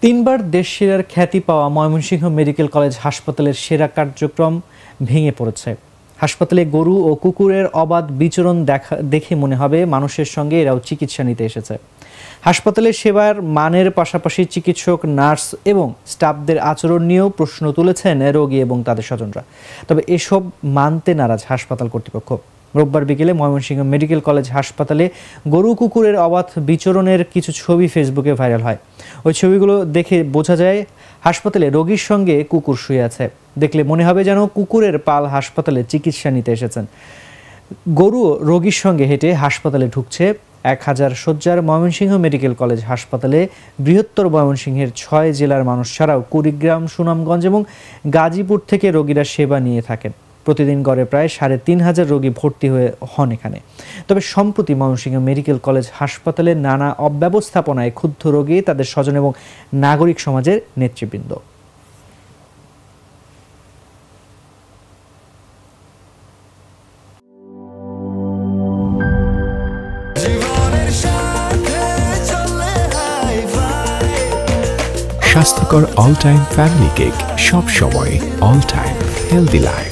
তিনবার দেশ সেরার খ্যাতি পাওয়া ময়মনসিংহ মেডিকেল কলেজ হাসপাতালের সেরা কার্যক্রম ভেঙে পড়েছে। হাসপাতালে গরু ও কুকুরের অবাধ বিচরণ দেখে মনে হবে মানুষের সঙ্গে এরাও চিকিৎসা নিতে এসেছে। হাসপাতালের সেবার মানের পাশাপাশি চিকিৎসক, নার্স এবং স্টাফদের আচরণ নিয়েও প্রশ্ন তুলেছেন রোগী এবং তাদের স্বজনরা। তবে এসব মানতে নারাজ হাসপাতাল কর্তৃপক্ষ। রোববার বিকেলে ময়মনসিংহ মেডিকেল কলেজ হাসপাতালে গরু কুকুরের অবাধ বিচরণের কিছু ছবি ফেসবুকে ভাইরাল হয়। ওই ছবিগুলো দেখে বোঝা যায় হাসপাতালে রোগীর সঙ্গে কুকুর শুয়ে আছে। দেখলে মনে হবে যেন কুকুরের পাল হাসপাতালে চিকিৎসা নিতে এসেছেন। গরু রোগীর সঙ্গে হেঁটে হাসপাতালে ঢুকছে। 1000 শয্যার ময়মনসিংহ মেডিকেল কলেজ হাসপাতালে বৃহত্তর ময়মনসিংহের 6 জেলার মানুষ ছাড়াও কুড়িগ্রাম, সুনামগঞ্জ এবং গাজীপুর থেকে রোগীরা সেবা নিয়ে থাকেন। প্রতিদিন গড়ে প্রায় 3500 রোগী ভর্তি হন এখানে। তবে সম্প্রতি ময়মনসিংহ মেডিকেল কলেজ হাসপাতালের নানা অব্যবস্থাপনায় ক্ষুব্ধ রোগী, তাদের স্বজন এবং নাগরিক সমাজের নেতৃবৃন্দ। স্বাস্থ্যকর অল টাইম ফ্যামিলি কেক, সব সময় অল টাইম হেলদি লাইফ।